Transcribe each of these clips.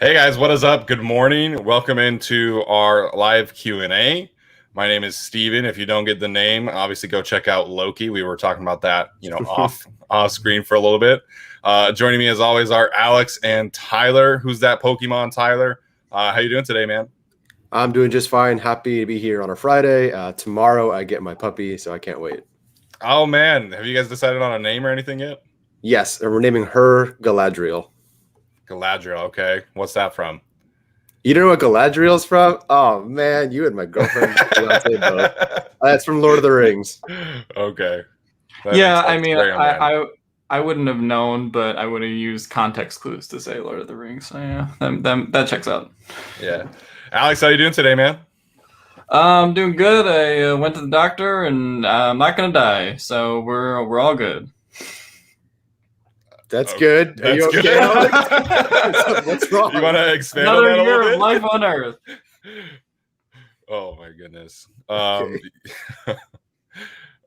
Hey guys, what is up? Good morning. Welcome into our live Q&A. My name is Steven. If you don't get the name, obviously go check out Loki. We were talking about that, off screen for a little bit. Joining me as always are Alex and Tyler. Who's that Pokemon, Tyler? How you doing today, man? I'm doing just fine. Happy to be here on a Friday. Tomorrow I get my puppy, so I can't wait. Oh man, have you guys decided on a name or anything yet? Yes, and we're naming her Galadriel. Galadriel, okay. What's that from? You don't know what Galadriel's from? Oh man, you and my girlfriend fiance both. That's from Lord of the Rings. Okay. Yeah, I mean, I wouldn't have known, but I would have used context clues to say Lord of the Rings. So yeah, that checks out. Yeah. Alex, how you doing today, man? I'm doing good. I went to the doctor, and I'm not gonna die, so we're all good. That's good. Are you okay, Alex? What's wrong? You want to expand Another on that year a little of life on Earth. Oh my goodness. Okay.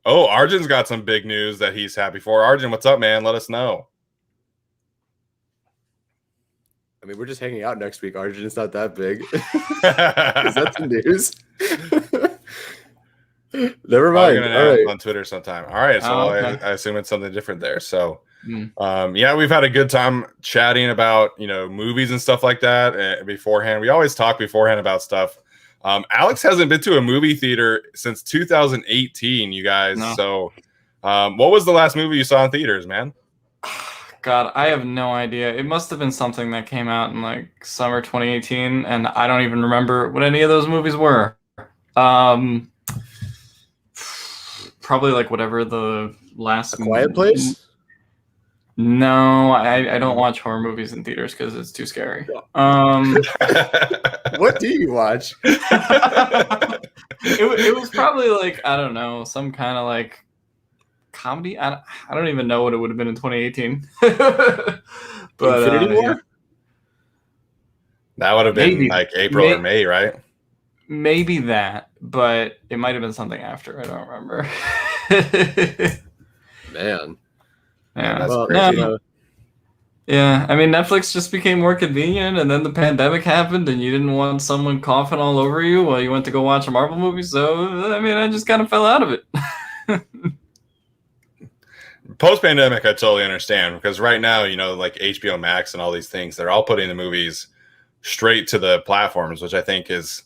Oh, Arjun's got some big news that he's happy for. Arjun, what's up, man? Let us know. I mean, we're just hanging out next week. Arjun, it's not that big. Is that the news? Never mind. All right. On Twitter sometime. All right. So okay. I assume it's something different there. So yeah, we've had a good time chatting about, movies and stuff like that beforehand. We always talk beforehand about stuff. Alex hasn't been to a movie theater since 2018, you guys. No. So what was the last movie you saw in theaters, man? God, I have no idea. It must have been something that came out in like summer 2018, and I don't even remember what any of those movies were. Probably like whatever the last. A Quiet Place? No, I don't watch horror movies in theaters because it's too scary. What do you watch? It was probably like, I don't know, some kind of like comedy. I don't even know what it would have been in 2018. But Infinity War? That would have been like April or May, right? Maybe that, but it might have been something after. I don't remember. Man. Yeah. That's well, crazy. No. Yeah, I mean, Netflix just became more convenient, and then the pandemic happened, and you didn't want someone coughing all over you while you went to go watch a Marvel movie. So, I mean, I just kind of fell out of it. Post-pandemic, I totally understand, because right now, like HBO Max and all these things, they're all putting the movies straight to the platforms, which I think is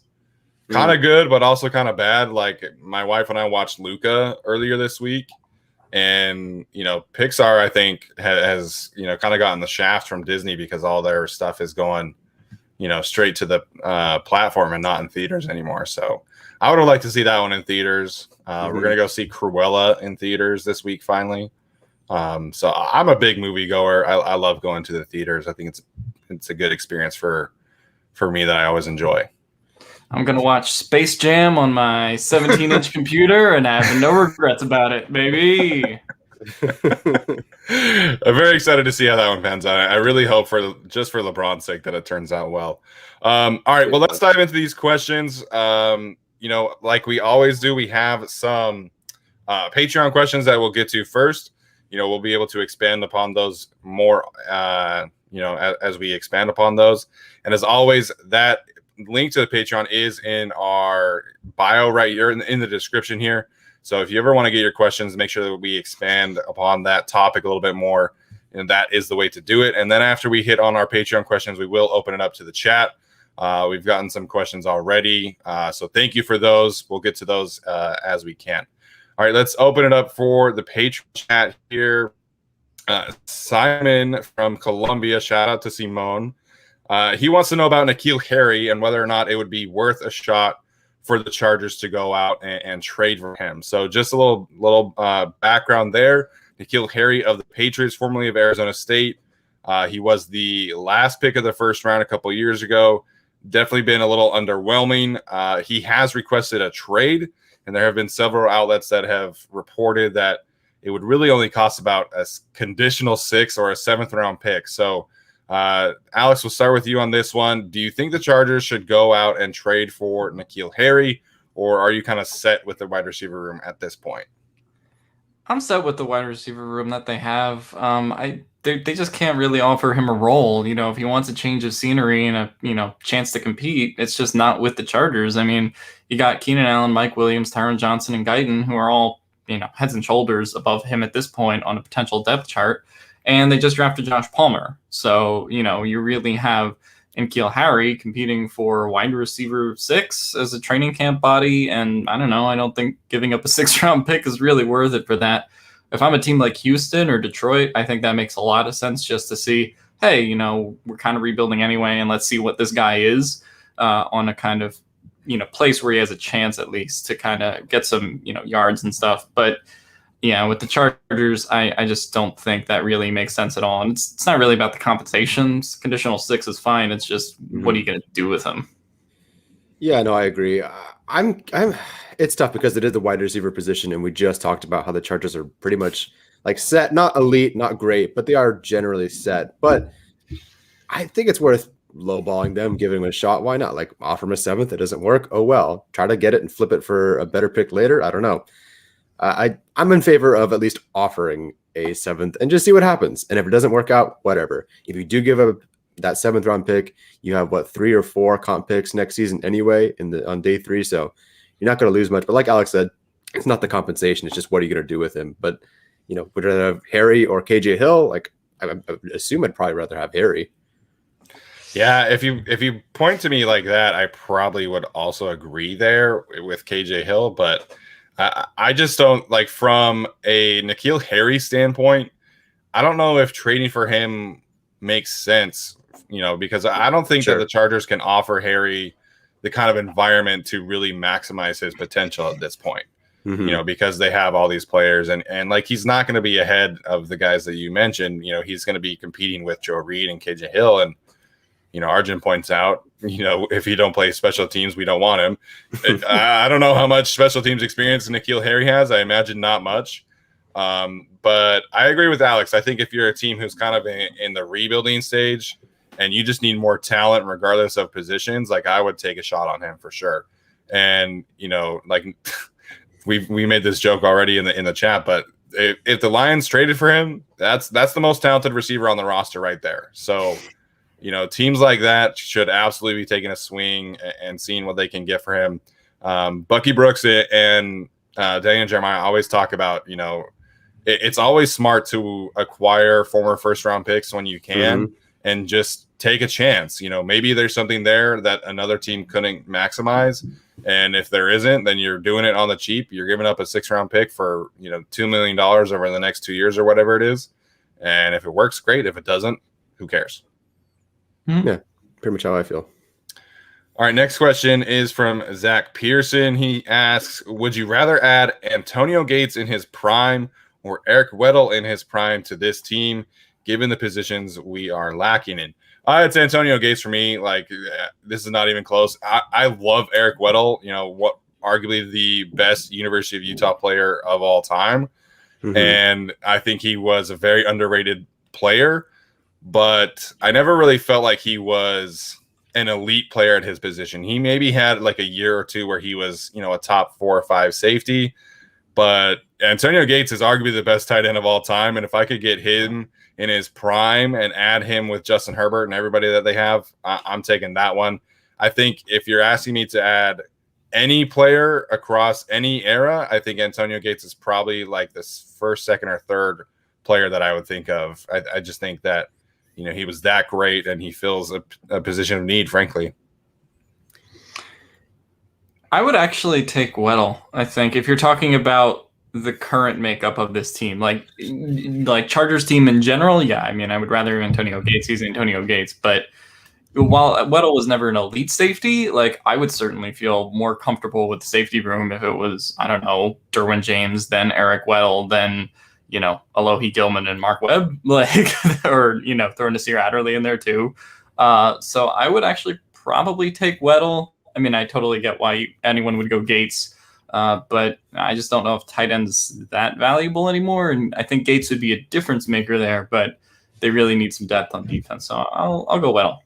kind of good, but also kind of bad. Like my wife and I watched Luca earlier this week, and Pixar, I think, has kind of gotten the shaft from Disney because all their stuff is going straight to the platform and not in theaters anymore. So I would have liked to see that one in theaters. We're gonna go see Cruella in theaters this week finally. So I'm a big movie goer. I love going to the theaters. I think it's a good experience for me that I always enjoy. I'm going to watch Space Jam on my 17-inch computer, and I have no regrets about it, baby. I'm very excited to see how that one pans out. I really hope just for LeBron's sake that it turns out well. All right, well, let's dive into these questions. Like we always do, we have some Patreon questions that we'll get to first. We'll be able to expand upon those more, as we expand upon those. And as always, that link to the Patreon is in our bio right here in the description here. So if you ever want to get your questions, make sure that we expand upon that topic a little bit more, and that is the way to do it. And then after we hit on our Patreon questions, we will open it up to the chat. We've gotten some questions already, so thank you for those. We'll get to those as we can. All right, let's open it up for the Patreon chat here. Simon from Colombia, shout out to Simone. He wants to know about N'Keal Harry and whether or not it would be worth a shot for the Chargers to go out and trade for him. So just a little background there. N'Keal Harry of the Patriots, formerly of Arizona State. He was the last pick of the first round a couple years ago. Definitely been a little underwhelming. He has requested a trade, and there have been several outlets that have reported that it would really only cost about a conditional 6th or a 7th round pick. So Alex, we'll start with you on this one. Do you think the Chargers should go out and trade for N'Keal Harry, or are you kind of set with the wide receiver room at this point? I'm set with the wide receiver room that they have. they just can't really offer him a role. You know, if he wants a change of scenery and a chance to compete, it's just not with the Chargers. I mean, you got Keenan Allen, Mike Williams, Tyron Johnson, and Guyton, who are all heads and shoulders above him at this point on a potential depth chart, and they just drafted Josh Palmer. So you really have N'Keal Harry competing for wide receiver 6 as a training camp body, and I don't know. I don't think giving up a 6th-round pick is really worth it for that. If I'm a team like Houston or Detroit, I think that makes a lot of sense just to see, hey, we're kind of rebuilding anyway, and let's see what this guy is on a kind of, place where he has a chance at least to kind of get some, yards and stuff. But yeah, with the Chargers, I just don't think that really makes sense at all. And it's not really about the compensations. Conditional 6 is fine. It's just, what are you going to do with him? Yeah, no, I agree. It's tough because it is the wide receiver position, and we just talked about how the Chargers are pretty much like set, not elite, not great, but they are generally set. But I think it's worth lowballing them, giving them a shot. Why not? Like, offer them a 7th. It doesn't work. Oh, well, try to get it and flip it for a better pick later. I don't know. I'm in favor of at least offering a 7th and just see what happens. And if it doesn't work out, whatever. If you do give up that 7th round pick, you have 3 or 4 comp picks next season anyway on day 3. So you're not going to lose much. But like Alex said, it's not the compensation. It's just what are you going to do with him? But, would you rather have Harry or KJ Hill? Like, I assume I'd probably rather have Harry. Yeah, if you point to me like that, I probably would also agree there with KJ Hill. But I just don't, like, from a N'Keal Harry standpoint, I don't know if trading for him makes sense, because I don't think that the Chargers can offer Harry the kind of environment to really maximize his potential at this point, because they have all these players and like, he's not going to be ahead of the guys that you mentioned. He's going to be competing with Joe Reed and KJ Hill. And, Arjun points out, if he don't play special teams, we don't want him. I don't know how much special teams experience N'Keal Harry has. I imagine not much. But I agree with Alex. I think if you're a team who's kind of in the rebuilding stage and you just need more talent regardless of positions, like, I would take a shot on him for sure. And, like, we made this joke already in the chat, but if the Lions traded for him, that's the most talented receiver on the roster right there. So, teams like that should absolutely be taking a swing and seeing what they can get for him. Bucky Brooks and Daniel Jeremiah always talk about, it's always smart to acquire former first-round picks when you can and just take a chance. Maybe there's something there that another team couldn't maximize. And if there isn't, then you're doing it on the cheap. You're giving up a 6th-round pick for, $2 million over the next 2 years or whatever it is. And if it works, great. If it doesn't, who cares? Yeah, pretty much how I feel. All right, next question is from Zach Pearson. He asks, would you rather add Antonio Gates in his prime or Eric Weddle in his prime to this team, given the positions we are lacking in? It's Antonio Gates for me. Like, this is not even close. I love Eric Weddle, what arguably the best University of Utah player of all time. And I think he was a very underrated player, but I never really felt like he was an elite player at his position. He maybe had like a year or two where he was, a top 4 or 5 safety, but Antonio Gates is arguably the best tight end of all time. And if I could get him in his prime and add him with Justin Herbert and everybody that they have, I'm taking that one. I think if you're asking me to add any player across any era, I think Antonio Gates is probably like this first, second, or third player that I would think of. I just think that, he was that great and he fills a position of need, frankly. I would actually take Weddle. I think if you're talking about the current makeup of this team, like Chargers team in general, yeah, I mean, I would rather Antonio Gates. He's Antonio Gates, but while Weddle was never an elite safety, like, I would certainly feel more comfortable with the safety room if it was, I don't know, Derwin James, then Eric Weddle, then Alohi Gilman and Mark Webb, like, or throw Nasir Adderley in there too. So I would actually probably take Weddle. I mean, I totally get why anyone would go Gates, but I just don't know if tight end's that valuable anymore. And I think Gates would be a difference maker there, but they really need some depth on defense. So I'll go Weddle.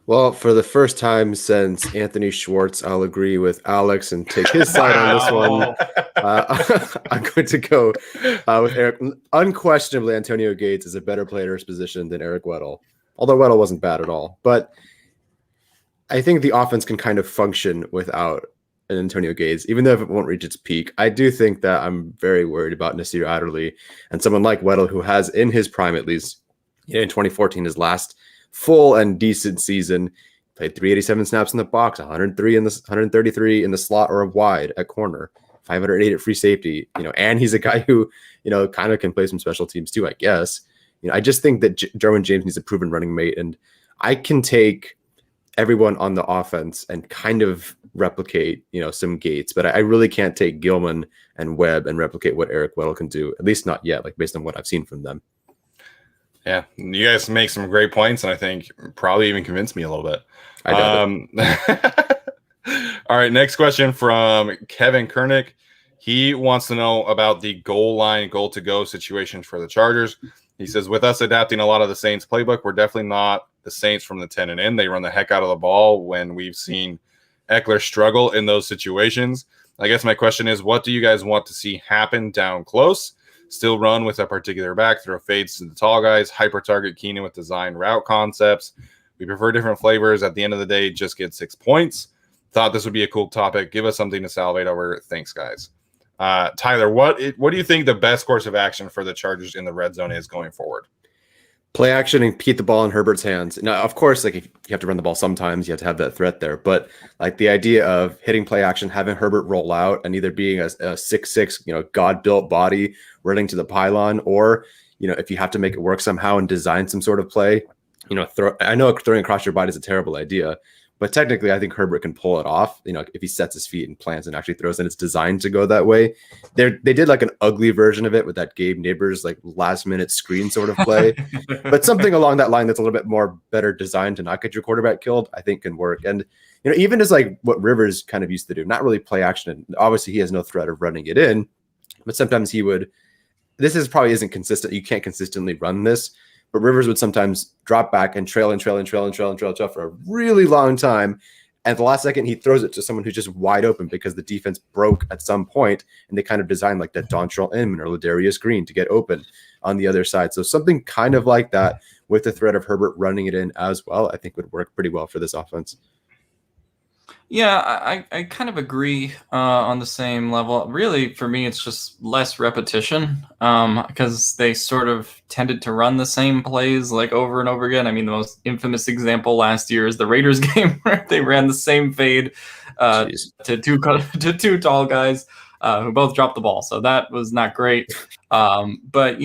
Well, for the first time since Anthony Schwartz, I'll agree with Alex and take his side on this one. I'm going to go with Eric. Unquestionably, Antonio Gates is a better player at his position than Eric Weddle, although Weddle wasn't bad at all. But I think the offense can kind of function without an Antonio Gates, even though it won't reach its peak. I do think that I'm very worried about Nasir Adderley and someone like Weddle, who has, in his prime at least, in 2014, his last full and decent season, played 387 snaps in the box, 133 in the slot or wide at corner, 508 at free safety, and he's a guy who, kind of can play some special teams too, I guess. I just think that Derwin James needs a proven running mate, and I can take everyone on the offense and kind of replicate, some Gates, but I really can't take Gilman and Webb and replicate what Eric Weddle can do, at least not yet, like based on what I've seen from them. Yeah, you guys make some great points, and I think probably even convinced me a little bit. All right, next question from Kevin Kernick. He wants to know about the goal line, goal-to-go situations for the Chargers. He says, with us adapting a lot of the Saints playbook, we're definitely not the Saints from the 10 and in. They run the heck out of the ball when we've seen Eckler struggle in those situations. I guess my question is, what do you guys want to see happen down close? Still run with a particular back, throw fades to the tall guys, hyper-target Keenan with design route concepts. We prefer different flavors. At the end of the day, just get 6 points. Thought this would be a cool topic. Give us something to salivate over. Thanks, guys. Tyler, what do you think the best course of action for the Chargers in the red zone is going forward? Play action and keep the ball in Herbert's hands. Now, of course, like if you have to run the ball sometimes, you have to have that threat there. But like the idea of hitting play action, having Herbert roll out, and either being a 6'6", God-built body running to the pylon, or if you have to make it work somehow and design some sort of play, I know throwing across your body is a terrible idea, but technically I think Herbert can pull it off. If he sets his feet and plants and actually throws, and it's designed to go that way. They did like an ugly version of it with that Gabe Neighbors like last minute screen sort of play, but something along that line that's a little bit more better designed to not get your quarterback killed, I think can work. And even as like what Rivers kind of used to do, not really play action. And obviously he has no threat of running it in, but sometimes he would. Probably isn't consistent. You can't consistently run this. But Rivers would sometimes drop back and trail for a really long time. And at the last second, he throws it to someone who's just wide open because the defense broke at some point, and they kind of designed like that Dontrell Inman or Ladarius Green to get open on the other side. So something kind of like that with the threat of Herbert running it in as well, I think would work pretty well for this offense. Yeah, I kind of agree on the same level. Really, for me, it's just less repetition because they sort of tended to run the same plays like over and over again. I mean, the most infamous example last year is the Raiders game where they ran the same fade to two tall guys who both dropped the ball. So that was not great. But,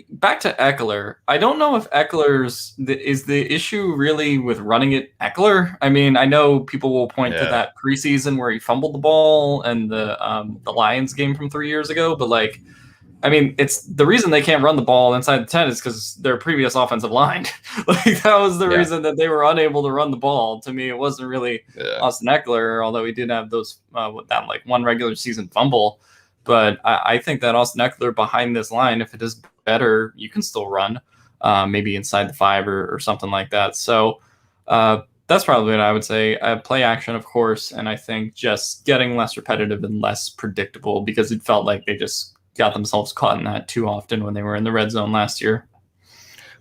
back to Eckler. I don't know if is the issue really with running it Eckler. I mean, I know people will point to that preseason where he fumbled the ball and the Lions game from 3 years ago, but like, I mean, it's the reason they can't run the ball inside the 10 is because their previous offensive line. Like that was the reason that they were unable to run the ball. To me, it wasn't really Austin Eckler, although he did have those that like one regular season fumble. But I think that Austin Eckler behind this line, if it is better, you can still run, maybe inside the 5 or something like that. So that's probably what I would say. Play action, of course, and I think just getting less repetitive and less predictable because it felt like they just got themselves caught in that too often when they were in the red zone last year.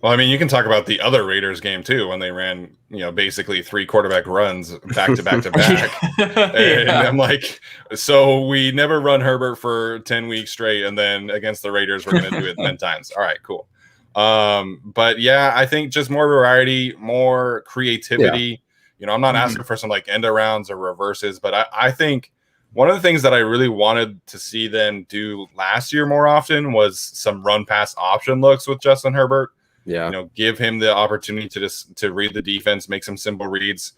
Well, I mean, you can talk about the other Raiders game too, when they ran, basically 3 quarterback runs back to back to back. And I'm like, so we never run Herbert for 10 weeks straight, and then against the Raiders, we're going to do it 10 times. All right, cool. But yeah, I think just more variety, more creativity. I'm not asking for some like end arounds or reverses, but I think one of the things that I really wanted to see them do last year more often was some run pass option looks with Justin Herbert. Yeah, give him the opportunity to read the defense, make some simple reads,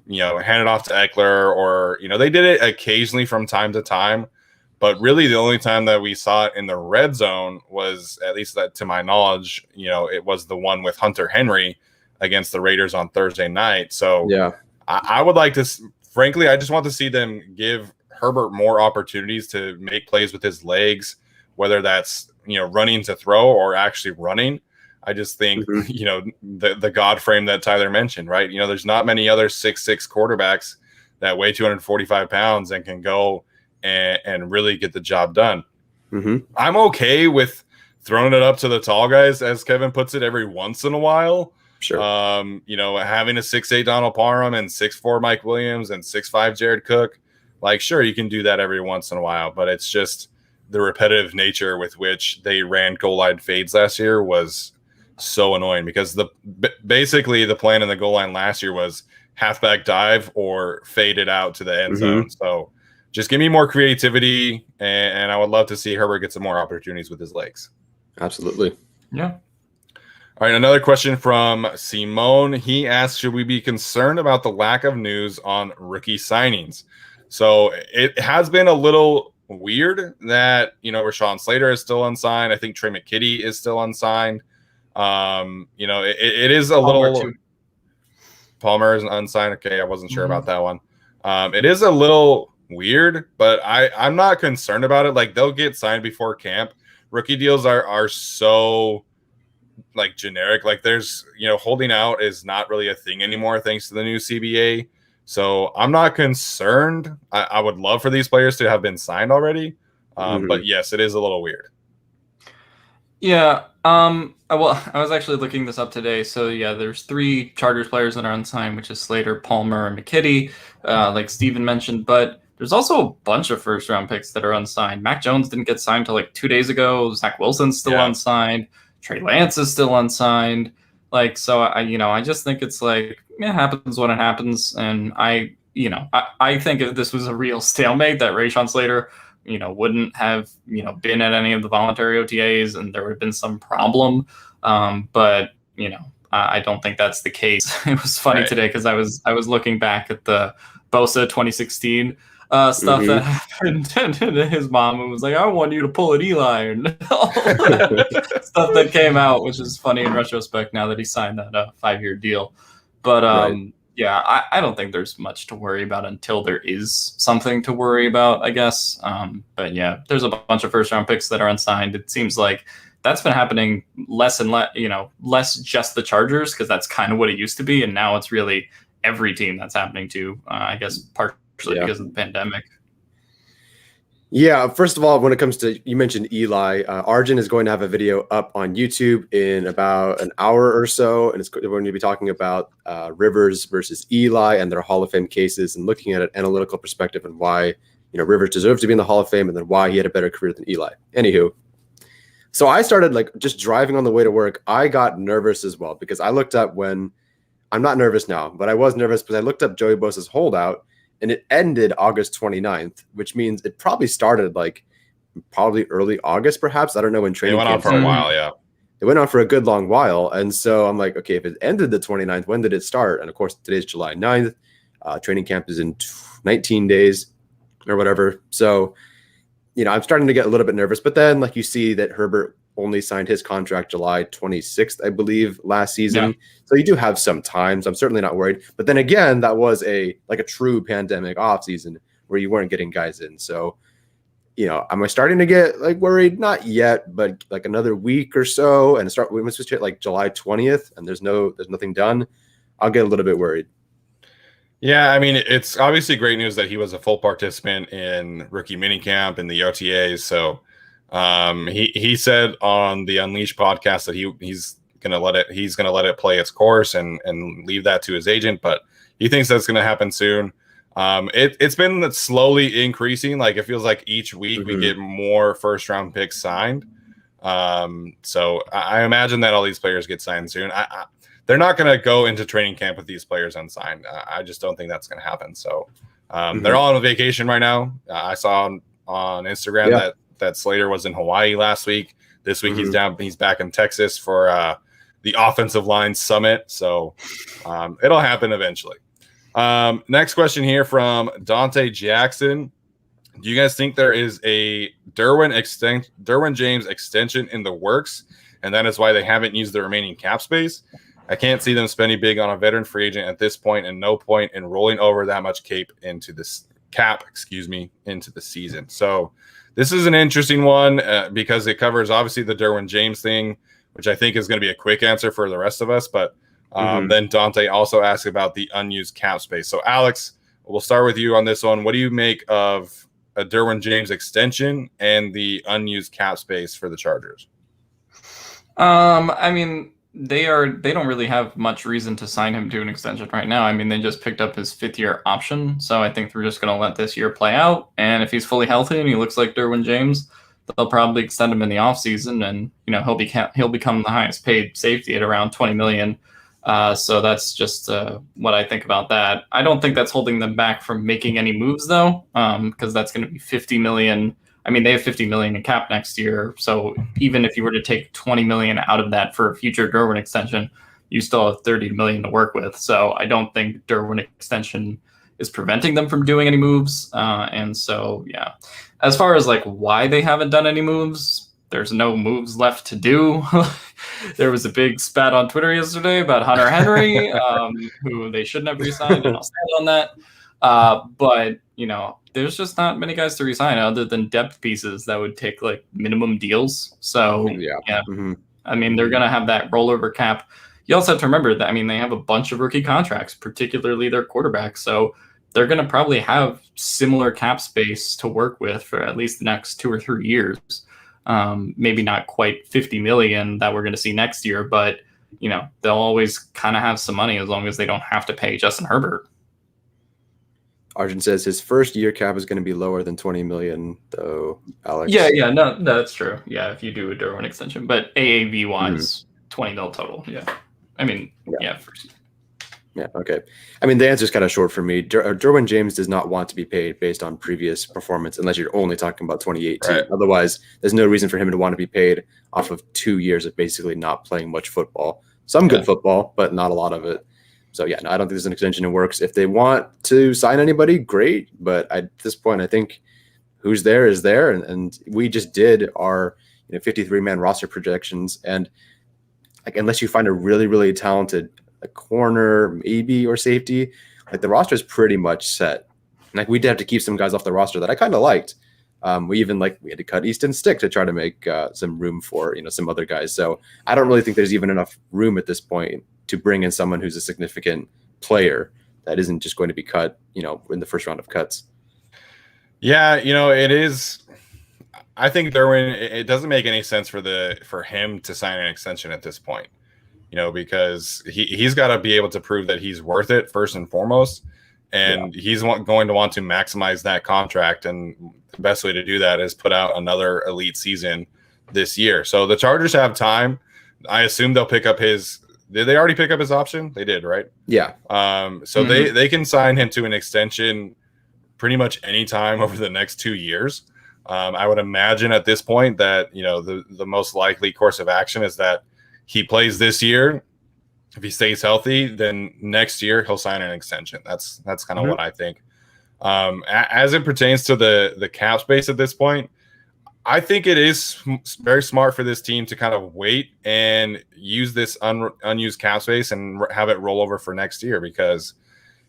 hand it off to Eckler, or they did it occasionally from time to time, but really the only time that we saw it in the red zone was, at least that to my knowledge, it was the one with Hunter Henry against the Raiders on Thursday night. So yeah, I would like to, frankly, I just want to see them give Herbert more opportunities to make plays with his legs, whether that's running to throw or actually running. I just think, Mm-hmm. the God frame that Tyler mentioned, right? There's not many other 6'6" quarterbacks that weigh 245 pounds and can go and really get the job done. Mm-hmm. I'm okay with throwing it up to the tall guys, as Kevin puts it, every once in a while. Sure. Having a 6'8" Donald Parham and 6'4" Mike Williams and 6'5" Jared Cook, like, sure, you can do that every once in a while, but it's just the repetitive nature with which they ran goal line fades last year was so annoying, because basically the plan in the goal line last year was halfback dive or fade it out to the end zone. So just give me more creativity, and I would love to see Herbert get some more opportunities with his legs. Absolutely. Yeah. All right, another question from Simone. He asks, should we be concerned about the lack of news on rookie signings? So it has been a little weird that, Rashawn Slater is still unsigned. I think Trey McKitty is still unsigned. It is a little. Palmer is unsigned. Okay, I wasn't sure about that one. It is a little weird, but I'm not concerned about it. Like, they'll get signed before camp. Rookie deals are so like generic. Like, there's holding out is not really a thing anymore thanks to the new CBA. So I'm not concerned. I would love for these players to have been signed already. But yes, it is a little weird. Yeah. Well, I was actually looking this up today. So yeah, there's 3 Chargers players that are unsigned, which is Slater, Palmer, and McKitty, like Steven mentioned. But there's also a bunch of first-round picks that are unsigned. Mac Jones didn't get signed till like 2 days ago. Zach Wilson's still unsigned. Trey Lance is still unsigned. Like, so I just think it's like, it happens when it happens. And I think if this was a real stalemate, that Rashawn Slater wouldn't have, been at any of the voluntary OTAs and there would have been some problem. But I don't think that's the case. It was funny today because I was looking back at the Bosa 2016 stuff that happened, and his mom was like, I want you to pull an Eli, and all that stuff that came out, which is funny in retrospect now that he signed that 5-year deal. But yeah, I don't think there's much to worry about until there is something to worry about, I guess. But yeah, there's a bunch of first round picks that are unsigned. It seems like that's been happening less and less, less just the Chargers, because that's kind of what it used to be. And now it's really every team that's happening to, I guess, partially because of the pandemic. Yeah, first of all, when it comes to, you mentioned Eli, Arjun is going to have a video up on YouTube in about an hour or so, and we're going to be talking about Rivers versus Eli and their Hall of Fame cases, and looking at an analytical perspective and why Rivers deserves to be in the Hall of Fame, and then why he had a better career than Eli. Anywho, so I started just driving on the way to work. I got nervous as well, because I looked up I'm not nervous now, but I was nervous because I looked up Joey Bosa's holdout, and it ended August 29th, which means it probably started probably early August, perhaps. I don't know when training went on for a while, yeah. It went on for a good long while. And so I'm like, okay, if it ended the 29th, when did it start? And of course, today's July 9th. Training camp is in 19 days or whatever. So, I'm starting to get a little bit nervous. But then, you see that Herbert only signed his contract July 26th, I believe, last season. Yeah. So you do have some time. So I'm certainly not worried. But then again, that was a true pandemic offseason where you weren't getting guys in. So, am I starting to get worried? Not yet, but another week or so, and we must hit July 20th, and there's nothing done. I'll get a little bit worried. Yeah, I mean, it's obviously great news that he was a full participant in rookie minicamp and the OTAs. So he said on the Unleashed podcast that he's gonna let it play its course and leave that to his agent, but he thinks that's gonna happen soon. It's been slowly increasing. It feels like each week we get more first round picks signed. So I imagine that all these players get signed soon. They're not going to go into training camp with these players unsigned. I just don't think that's going to happen. So they're all on vacation right now. I saw on Instagram that Slater was in Hawaii last week. This week he's back in Texas for the offensive line summit. So it'll happen eventually. Next question here from Dante Jackson. Do you guys think there is a Derwin James extension in the works, and that is why they haven't used the remaining cap space? I can't see them spending big on a veteran free agent at this point, and no point in rolling over that much into the season. So this is an interesting one because it covers obviously the Derwin James thing, which I think is going to be a quick answer for the rest of us. But Mhm. then Dante also asked about the unused cap space. So Alex, we'll start with you on this one. What do you make of a Derwin James extension and the unused cap space for the Chargers? I mean, they don't really have much reason to sign him to an extension right now. I mean, they just picked up his 5th-year option, so I think they're just going to let this year play out. And if he's fully healthy and he looks like Derwin James, they'll probably extend him in the offseason, and he'll become the highest paid safety at around $20 million. So that's just what I think about that. I don't think that's holding them back from making any moves, though, because that's going to be $50 million. I mean, they have $50 million in cap next year. So even if you were to take $20 million out of that for a future Derwin extension, you still have $30 million to work with. So I don't think Derwin extension is preventing them from doing any moves. And so, yeah, as far as like why they haven't done any moves, there's no moves left to do. There was a big spat on Twitter yesterday about Hunter Henry, who they shouldn't have re-signed, and I'll stand on that. But there's just not many guys to resign other than depth pieces that would take like minimum deals. So Yeah. Mm-hmm. I mean, they're going to have that rollover cap. You also have to remember that, I mean, they have a bunch of rookie contracts, particularly their quarterback. So they're going to probably have similar cap space to work with for at least the next 2 or 3 years. Maybe not quite 50 million that we're going to see next year, but they'll always kind of have some money as long as they don't have to pay Justin Herbert. Arjun says his first year cap is going to be lower than 20 million, though. Alex. Yeah, no, that's true. Yeah, if you do a Derwin extension, but AAV wise, 20 mil total. Yeah, I mean, yeah, first. Yeah. Okay. I mean, the answer is kind of short for me. Derwin James does not want to be paid based on previous performance, unless you're only talking about 2018. Right. Otherwise, there's no reason for him to want to be paid off of 2 years of basically not playing much football. Some good football, but not a lot of it. So yeah, no, I don't think there's an extension that works. If they want to sign anybody, great. But at this point, I think who's there is there, and we just did our 53-man roster projections, and like unless you find a really, really talented corner, maybe, or safety, like the roster is pretty much set. Like we did have to keep some guys off the roster that I kind of liked. We had to cut Easton Stick to try to make some room for some other guys. So I don't really think there's even enough room at this point to bring in someone who's a significant player that isn't just going to be cut, in the first round of cuts. Yeah, it is. I think Derwin, it doesn't make any sense for him to sign an extension at this point, because he's got to be able to prove that he's worth it first and foremost, and he's going to want to maximize that contract, and the best way to do that is put out another elite season this year. So the Chargers have time. I assume they'll pick up his. Did they already pick up his option? They did, right? Yeah. So they can sign him to an extension pretty much any time over the next 2 years. I would imagine at this point that the most likely course of action is that he plays this year. If he stays healthy, then next year he'll sign an extension. That's kind of what I think. As it pertains to the cap space at this point, I think it is very smart for this team to kind of wait and use this unused cap space and have it roll over for next year, because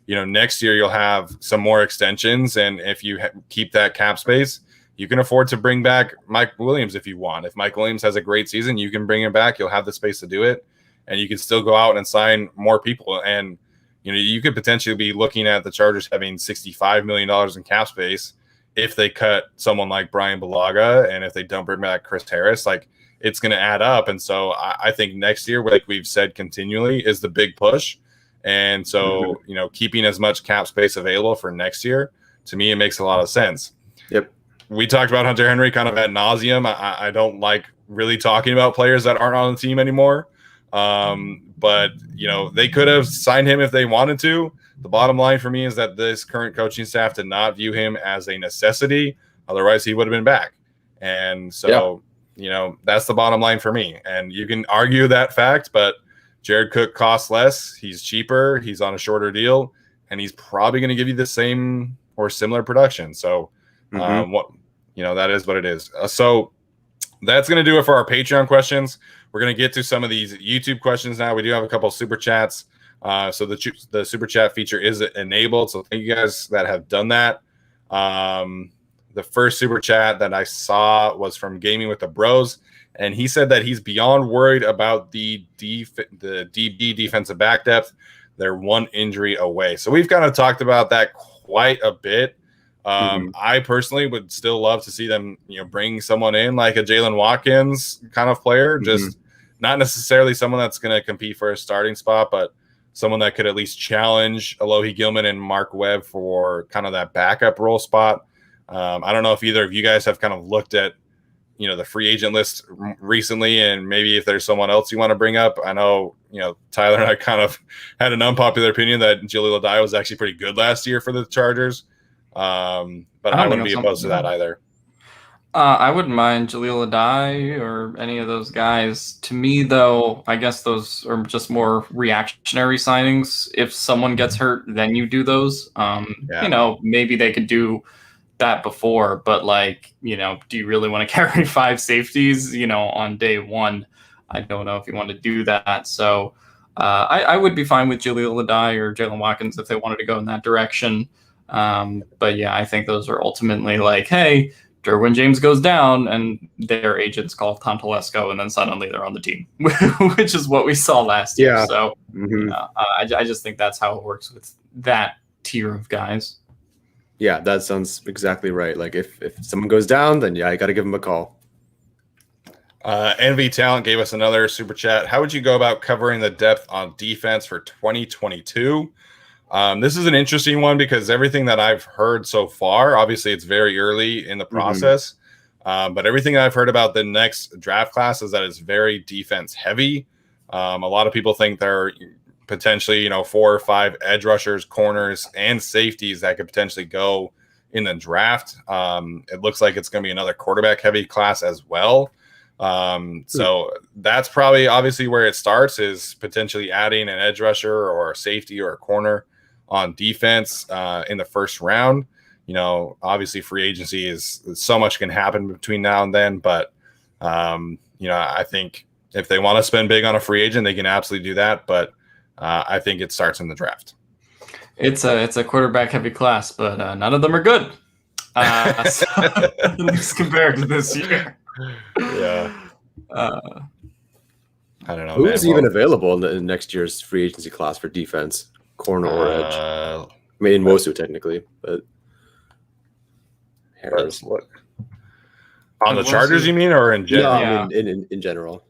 next year you'll have some more extensions, and if you keep that cap space, you can afford to bring back Mike Williams if you want. If Mike Williams has a great season, you can bring him back. You'll have the space to do it, and you can still go out and sign more people. And you could potentially be looking at the Chargers having $65 million in cap space if they cut someone like Brian Bulaga, and if they don't bring back Chris Harris. Like, it's going to add up. And so I think next year, like we've said continually, is the big push. And so keeping as much cap space available for next year, to me, it makes a lot of sense. Yep. We talked about Hunter Henry kind of ad nauseum. I don't like really talking about players that aren't on the team anymore. But they could have signed him if they wanted to. The bottom line for me is that this current coaching staff did not view him as a necessity. Otherwise, he would have been back. And so, that's the bottom line for me. And you can argue that fact, but Jared Cook costs less. He's cheaper. He's on a shorter deal, and he's probably going to give you the same or similar production. So, that is what it is. So that's going to do it for our Patreon questions. We're going to get to some of these YouTube questions now. We do have a couple of super chats. So the super chat feature is enabled. So thank you guys that have done that. the first super chat that I saw was from Gaming with the Bros, and he said that he's beyond worried about the DB defensive back depth. They're one injury away. So we've kind of talked about that quite a bit. I personally would still love to see them, bring someone in like a Jalen Watkins kind of player, just not necessarily someone that's going to compete for a starting spot, but someone that could at least challenge Alohi Gilman and Mark Webb for kind of that backup role spot. I don't know if either of you guys have kind of looked at, the free agent list recently, and maybe if there's someone else you want to bring up. I know, Tyler and I kind of had an unpopular opinion that Jaleel Adai was actually pretty good last year for the Chargers. But I wouldn't be opposed to that either. I wouldn't mind Jaleel Adai or any of those guys. To me, though, I guess those are just more reactionary signings. If someone gets hurt, then you do those. Maybe they could do that before, but do you really want to carry 5 safeties, on day one? I don't know if you want to do that. So I would be fine with Jaleel Adai or Jalen Watkins if they wanted to go in that direction. But yeah, I think those are ultimately hey, Derwin James goes down and their agents call Contalesco, and then suddenly they're on the team, which is what we saw last year. So I just think that's how it works with that tier of guys. Yeah, that sounds exactly right. If someone goes down, then I got to give them a call. NV Talent gave us another super chat. How would you go about covering the depth on defense for 2022? This is an interesting one because everything that I've heard so far, obviously it's very early in the process, but everything I've heard about the next draft class is that it's very defense heavy. A lot of people think there are potentially, 4 or 5 edge rushers, corners, and safeties that could potentially go in the draft. It looks like it's going to be another quarterback heavy class as well. So that's probably obviously where it starts, is potentially adding an edge rusher or a safety or a corner on defense in the first round. Obviously free agency is so much can happen between now and then, but I think if they want to spend big on a free agent, they can absolutely do that. But I think it starts in the draft. It's a quarterback heavy class, but none of them are good. At least compared to this year. Yeah. I don't know. Who's even available in the next year's free agency class for defense, corner or edge? I mean, in Wosu technically, but let's look. On the Chargers, you mean, or in general? No, I mean in general.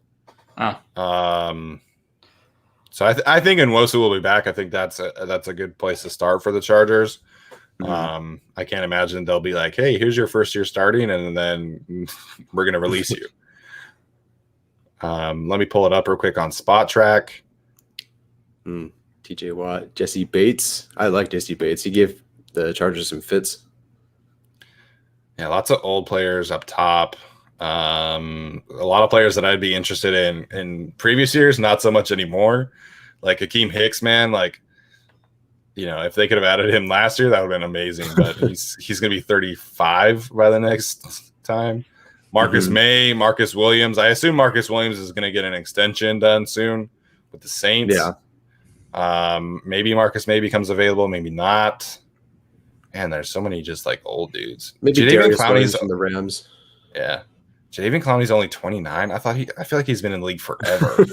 So I think Nwosu will be back. I think that's a good place to start for the Chargers. I can't imagine they'll be like, "Hey, here's your first year starting, and then we're going to release you." Let me pull it up real quick on Spot Track. TJ Watt, Jesse Bates. I like Jesse Bates. He gave the Chargers some fits. Yeah, lots of old players up top. A lot of players that I'd be interested in previous years, not so much anymore. Like Akeem Hicks, man. If they could have added him last year, that would have been amazing. But he's going to be 35 by the next time. Marcus May, Marcus Williams. I assume Marcus Williams is going to get an extension done soon with the Saints. Yeah. Maybe Marcus May becomes available, maybe not. And there's so many just old dudes. Maybe Darius Clowney's from the Rams. Yeah. Jadeveon Clowney's only 29. I feel like he's been in the league forever.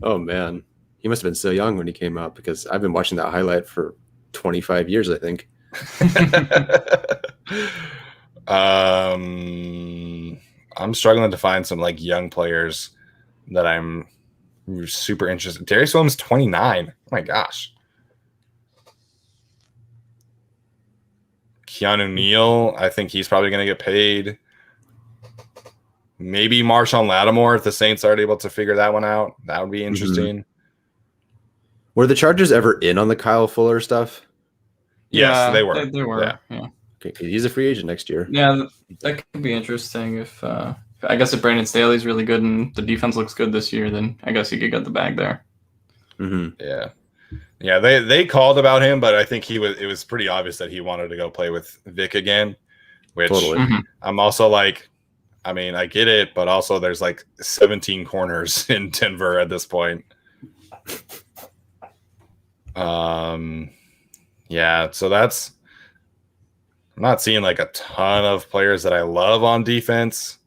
Oh man. He must have been so young when he came out, because I've been watching that highlight for 25 years, I think. I'm struggling to find some young players that I'm super interested. Darius Williams 29. Oh my gosh. Keanu Neal, I think he's probably going to get paid. Maybe Marshawn Lattimore if the Saints aren't able to figure that one out. That would be interesting. Were the Chargers ever in on the Kyle Fuller stuff? Yes, they were. They were. Yeah. Okay, he's a free agent next year. Yeah, that could be interesting. If I guess if Brandon Staley's really good and the defense looks good this year, then I guess he could get the bag there. Yeah. They called about him, but I think it was pretty obvious that he wanted to go play with Vic again. Which I'm also I mean, I get it, but also there's 17 corners in Denver at this point. Yeah, so that's I'm not seeing like a ton of players that I love on defense.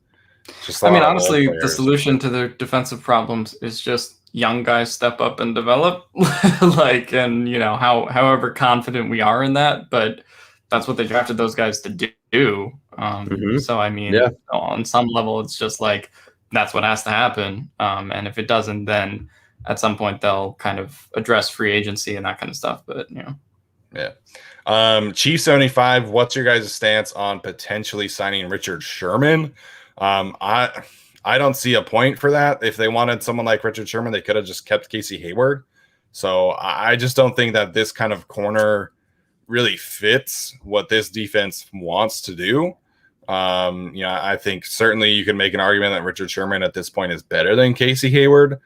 Just a I mean, lot of old honestly, the players. solution to their defensive problems is just young guys step up and develop. Like, and however confident we are in that, but that's what they drafted those guys to do. So I mean, Yeah. on some level, it's just like that's what has to happen. And if it doesn't, then at some point they'll kind of address free agency and that kind of stuff. But Yeah. Chief 75, what's your guys' stance on potentially signing Richard Sherman? I don't see a point for that. If they wanted someone like Richard Sherman, they could have just kept Casey Hayward. So I just don't think that this kind of corner really fits what this defense wants to do. I think certainly you can make an argument that Richard Sherman at this point is better than Casey Hayward,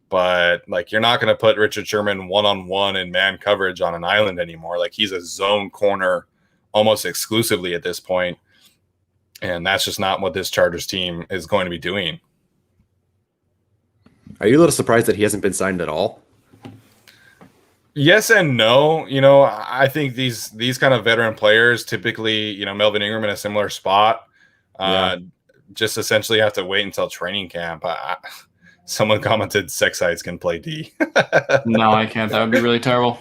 but like you're not going to put Richard Sherman one-on-one in man coverage on an island anymore. Like he's a zone corner almost exclusively at this point. And that's just not what this Chargers team is going to be doing. Are you a little surprised that he hasn't been signed at all? Yes and no. I think these kind of veteran players typically, Melvin Ingram in a similar spot, just essentially have to wait until training camp. Someone commented sex sites can play D. No, I can't. That would be really terrible.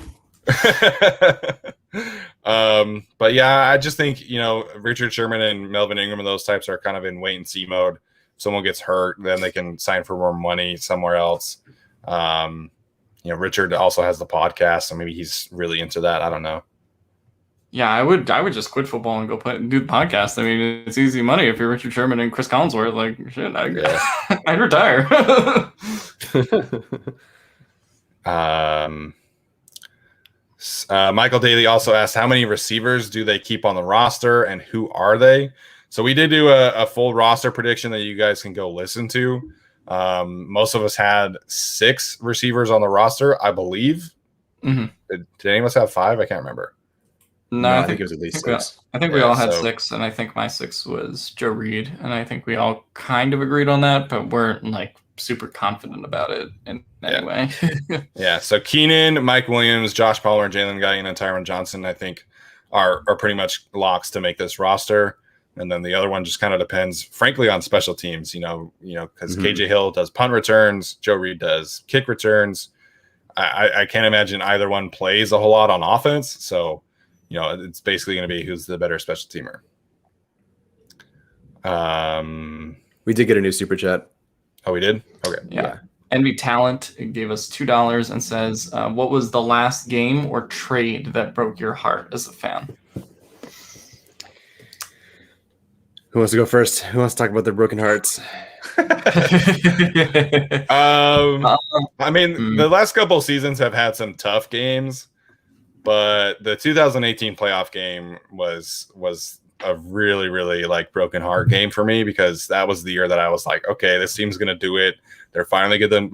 But yeah, I just think, Richard Sherman and Melvin Ingram and those types are kind of in wait and see mode. If someone gets hurt, then they can sign for more money somewhere else. Richard also has the podcast, so maybe he's really into that. I don't know. Yeah, I would just quit football and go do the podcast. I mean, it's easy money if you're Richard Sherman and Chris Collinsworth. Like, shit, I'd retire. Michael Daly also asked, how many receivers do they keep on the roster and who are they? So we did do a full roster prediction that you guys can go listen to. Most of us had 6 receivers on the roster, I believe. Mm-hmm. Did any of us have 5? I can't remember. No, I think it was at least 6. I think we all had 6, and I think my 6 was Joe Reed, and I think we all kind of agreed on that, but weren't like super confident about it in any way. Yeah, so Keenan, Mike Williams, Josh Palmer, Jalen Guyton, and Tyron Johnson, I think, are pretty much locks to make this roster. And then the other one just kind of depends, frankly, on special teams, because KJ Hill does punt returns, Joe Reed does kick returns. I can't imagine either one plays a whole lot on offense. So, it's basically going to be who's the better special teamer. We did get a new super chat. Oh, we did? Okay. Yeah. Envy Talent gave us $2 and says, what was the last game or trade that broke your heart as a fan? Who wants to go first? Who wants to talk about their broken hearts? The last couple seasons have had some tough games, but the 2018 playoff game was a really, really like broken heart game for me, because that was the year that I was like, okay, this team's gonna do it. They're finally get the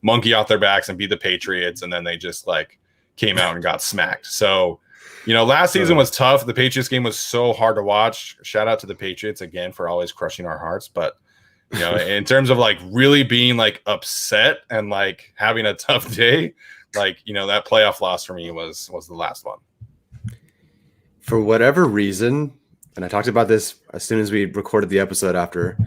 monkey off their backs and beat the Patriots, and then they just like came out and got smacked. So, last season was tough. The Patriots game was so hard to watch. Shout out to the Patriots again for always crushing our hearts. But, in terms of like really being like upset and like having a tough day, like, that playoff loss for me was the last one. For whatever reason, and I talked about this as soon as we recorded the episode after,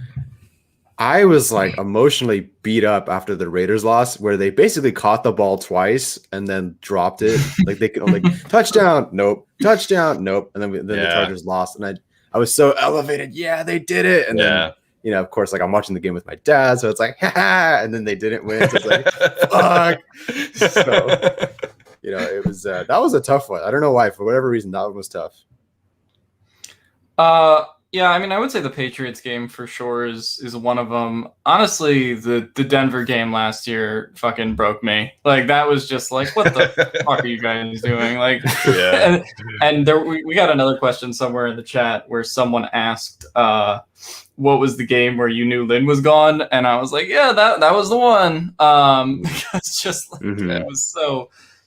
I was like emotionally beat up after the Raiders loss, where they basically caught the ball twice and then dropped it. Like they could like touchdown, nope, touchdown, nope, and then the Chargers lost, and I was so elevated. Yeah, they did it, and then of course, like I'm watching the game with my dad, so it's like ha, and then they didn't win. So it's like fuck. So it was that was a tough one. I don't know why, for whatever reason, that one was tough. Yeah, I mean, I would say the Patriots game for sure is one of them. Honestly, the Denver game last year fucking broke me. Like, that was just like, what the fuck are you guys doing? Like, and there, we got another question somewhere in the chat where someone asked, what was the game where you knew Lynn was gone? And I was like, yeah, that was the one. It's just like, it was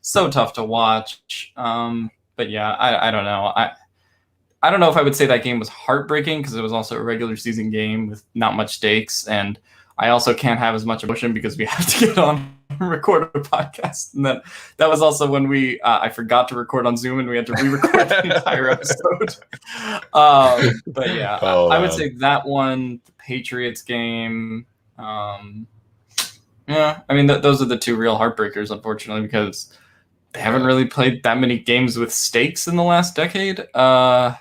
so tough to watch. But yeah, I don't know. I don't know if I would say that game was heartbreaking, because it was also a regular season game with not much stakes. And I also can't have as much emotion because we have to get on and record a podcast. And that was also when I forgot to record on Zoom and we had to re-record the entire episode. But yeah, I would say that one, the Patriots game. Yeah, I mean, those are the two real heartbreakers, unfortunately, because they haven't really played that many games with stakes in the last decade. I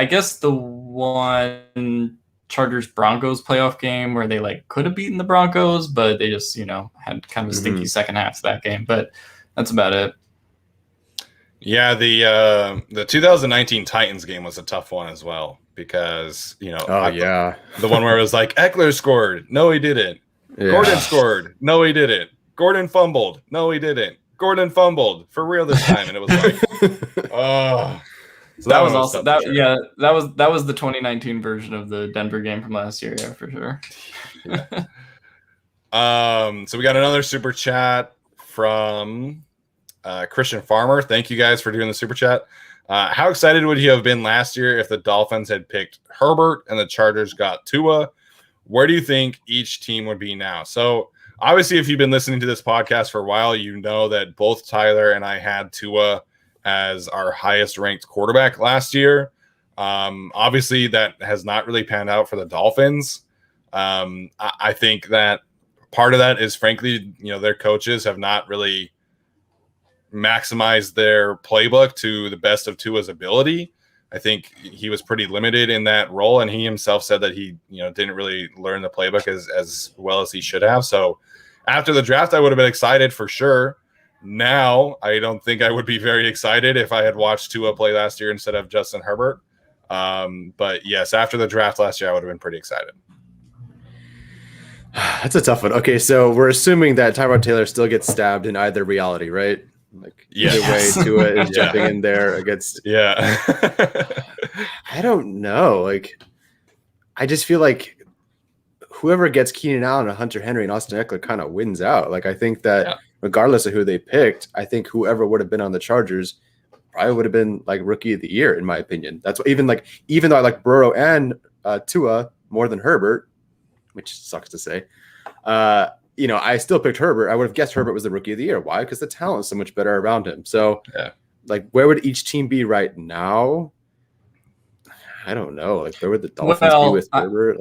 guess the one Chargers-Broncos playoff game where they could have beaten the Broncos, but they just, had kind of a stinky second half of that game. But that's about it. Yeah, the 2019 Titans game was a tough one as well because, the one where it was like Eckler scored. No, he didn't. Yeah. Gordon scored. No, he didn't. Gordon fumbled. No, he didn't. Gordon fumbled for real this time. And it was like, oh. So that was also that. Sure. Yeah, that was the 2019 version of the Denver game from last year. Yeah, for sure. So we got another super chat from Christian Farmer. Thank you guys for doing the super chat. How excited would you have been last year if the Dolphins had picked Herbert and the Chargers got Tua? Where do you think each team would be now? So obviously, if you've been listening to this podcast for a while, you know that both Tyler and I had Tua as our highest ranked quarterback last year. Obviously, that has not really panned out for the Dolphins. I think that part of that is, frankly, their coaches have not really maximized their playbook to the best of Tua's ability. I think he was pretty limited in that role, and he himself said that he, didn't really learn the playbook as well as he should have. So after the draft, I would have been excited for sure. Now, I don't think I would be very excited if I had watched Tua play last year instead of Justin Herbert. But yes, after the draft last year, I would have been pretty excited. That's a tough one. Okay, so we're assuming that Tyrod Taylor still gets stabbed in either reality, right? Either way, Tua is jumping in there against. Yeah. I don't know. I just feel like whoever gets Keenan Allen and Hunter Henry and Austin Eckler kind of wins out. I think that regardless of who they picked, I think whoever would have been on the Chargers probably would have been rookie of the year, in my opinion. That's what, even though I like Burrow and Tua more than Herbert, which sucks to say. I still picked Herbert. I would have guessed Herbert was the rookie of the year. Why? Because the talent is so much better around him. So, where would each team be right now? I don't know. Where would the Dolphins be with Herbert?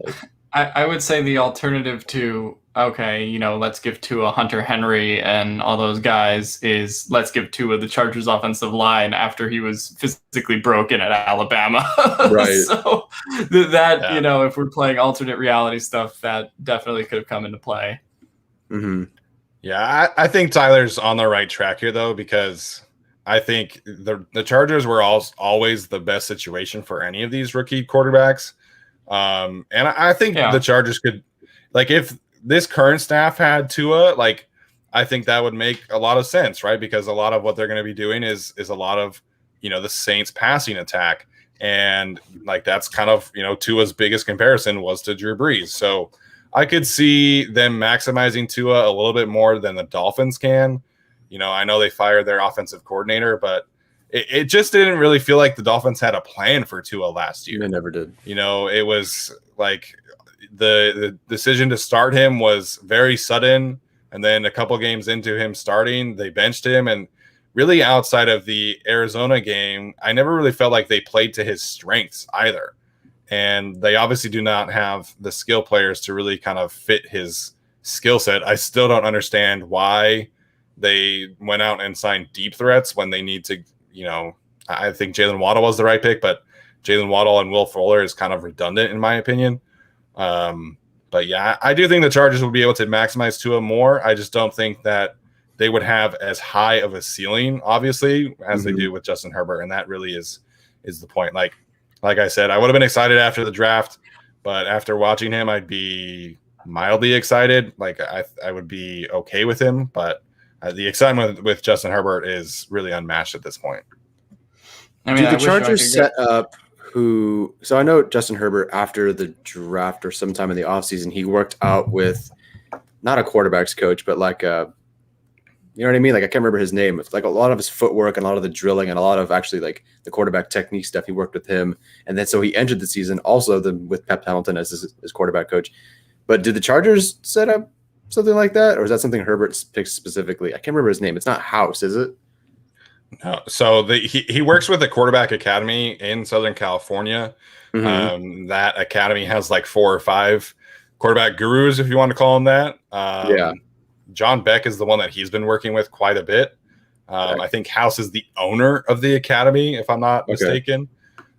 I would say the alternative to, let's give Tua Hunter Henry and all those guys is let's give Tua the Chargers offensive line after he was physically broken at Alabama. Right. So if we're playing alternate reality stuff, that definitely could have come into play. Mm-hmm. Yeah, I think Tyler's on the right track here, though, because I think the Chargers were always the best situation for any of these rookie quarterbacks. And I think the Chargers could, if this current staff had Tua, I think that would make a lot of sense, right? Because a lot of what they're going to be doing is a lot of, the Saints passing attack. And that's kind of, Tua's biggest comparison was to Drew Brees. So I could see them maximizing Tua a little bit more than the Dolphins can. I know they fired their offensive coordinator, but it just didn't really feel like the Dolphins had a plan for Tua last year. They never did. It was the decision to start him was very sudden. And then a couple games into him starting, they benched him. And really outside of the Arizona game, I never really felt like they played to his strengths either. And they obviously do not have the skill players to really kind of fit his skill set. I still don't understand why they went out and signed deep threats when they need to, I think Jalen Waddle was the right pick, but Jalen Waddle and Will Fuller is kind of redundant in my opinion. But yeah, I do think the Chargers will be able to maximize Tua more. I just don't think that they would have as high of a ceiling, obviously, as they do with Justin Herbert. And that really is the point. Like I said, I would have been excited after the draft, but after watching him, I'd be mildly excited. I would be okay with him, but the excitement with Justin Herbert is really unmatched at this point. I mean, do the Chargers set up who? So I know Justin Herbert after the draft or sometime in the offseason, he worked out with not a quarterback's coach, but you know what I mean? I can't remember his name. It's a lot of his footwork and a lot of the drilling and a lot of actually the quarterback technique stuff. He worked with him. And then so he entered the season also with Pep Hamilton as his quarterback coach. But did the Chargers set up something like that, or is that something Herbert picked specifically? I can't remember his name. It's not House, is it? No. So he works with a quarterback academy in Southern California. That academy has like 4 or 5 quarterback gurus, if you want to call them that. Yeah. John Beck is the one that he's been working with quite a bit. I think House is the owner of the academy, if I'm not mistaken.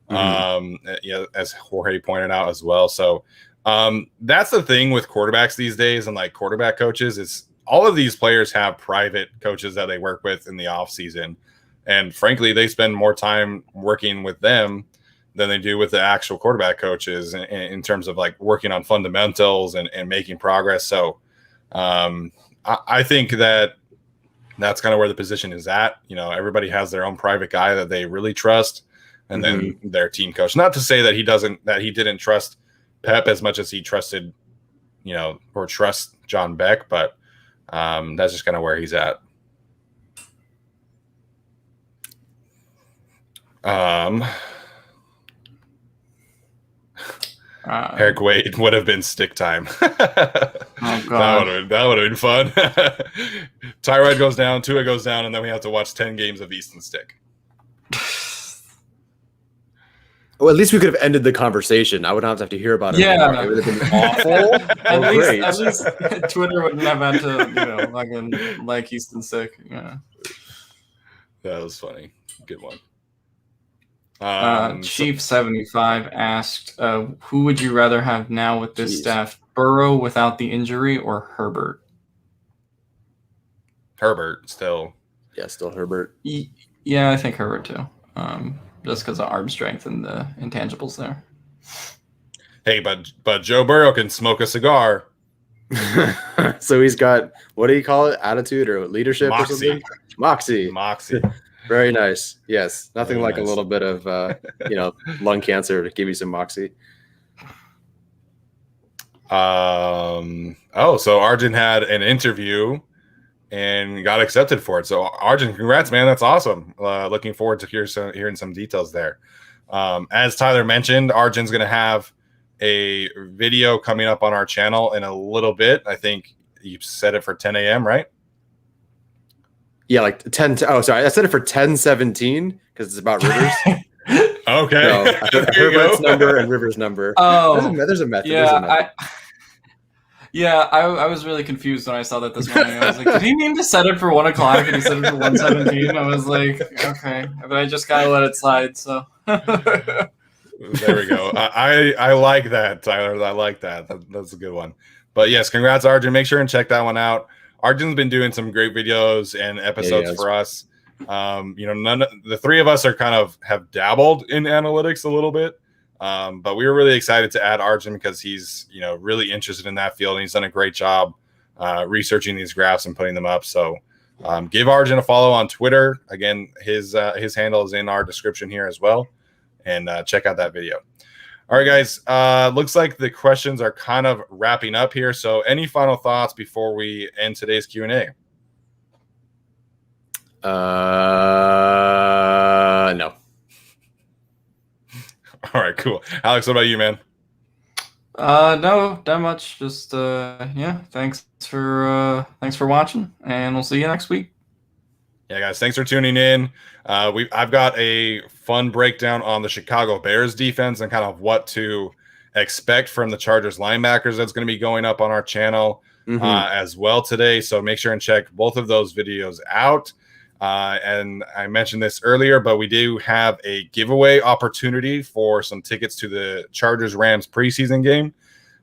Yeah, as Jorge pointed out as well. So that's the thing with quarterbacks these days and like quarterback coaches is all of these players have private coaches that they work with in the off season. And frankly, they spend more time working with them than they do with the actual quarterback coaches in terms of like working on fundamentals and making progress. So I think that's kind of where the position is at. You know, everybody has their own private guy that they really trust, and then their team coach. Not to say that he didn't trust Pep as much as he trusted, you know, or trust John Beck, but that's just kind of where he's at. Eric Wade would have been stick time. Oh God, that would have been fun. Tyrod goes down, Tua goes down, and then we have to watch 10 games of Easton Stick. Well, at least we could have ended the conversation. I would not have to hear about it. Yeah, it would have been awful. at least Twitter wouldn't have had to, you know, like Easton Stick. Yeah, that was funny. Good one. Chief 75 asked, who would you rather have now with this staff, Burrow without the injury or Herbert? Herbert still. Yeah, still Herbert. Yeah, I think Herbert too. Just because of arm strength and the intangibles there. Hey, but Joe Burrow can smoke a cigar. So he's got, what do you call it? Attitude or leadership Moxie. or something? Moxie. Very nice. Yes. Nothing Very like nice. A little bit of, lung cancer to give you some moxie. So Arjun had an interview and got accepted for it. So Arjun, congrats, man. That's awesome. Looking forward to hearing some details there. As Tyler mentioned, Arjun's going to have a video coming up on our channel in a little bit. I think you set it for 10 a.m., right? Yeah, like 10. I said it for 10:17 because it's about Rivers. Okay. No, I put Herbert's number and Rivers' number. Oh, there's a method. Yeah, I was really confused when I saw that this morning. I was like, did he mean to set it for 1 o'clock and he set it for 1:17? I was like, okay, but I just gotta let it slide. So there we go. I like that, Tyler. I like that. That's a good one. But yes, congrats, Arjun. Make sure and check that one out. Arjun's been doing some great videos and episodes for us. The 3 of us are have dabbled in analytics a little bit. But we were really excited to add Arjun because he's, really interested in that field. And he's done a great job researching these graphs and putting them up. So give Arjun a follow on Twitter. Again, his handle is in our description here as well. And check out that video. All right, guys. Looks like the questions are kind of wrapping up here. So any final thoughts before we end today's Q&A? No. All right, cool. Alex, what about you, man? No, not much. Just thanks for watching, and we'll see you next week. Yeah, guys, thanks for tuning in. I've got a fun breakdown on the Chicago Bears defense and kind of what to expect from the Chargers linebackers that's going to be going up on our channel as well today. So make sure and check both of those videos out. And I mentioned this earlier, but we do have a giveaway opportunity for some tickets to the Chargers-Rams preseason game.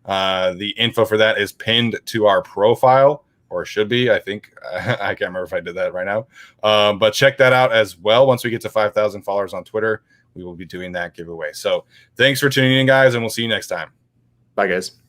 The info for that is pinned to our profile, or should be. I think I can't remember if I did that right now. But check that out as well. Once we get to 5,000 followers on Twitter, we will be doing that giveaway. So thanks for tuning in, guys, and we'll see you next time. Bye, guys.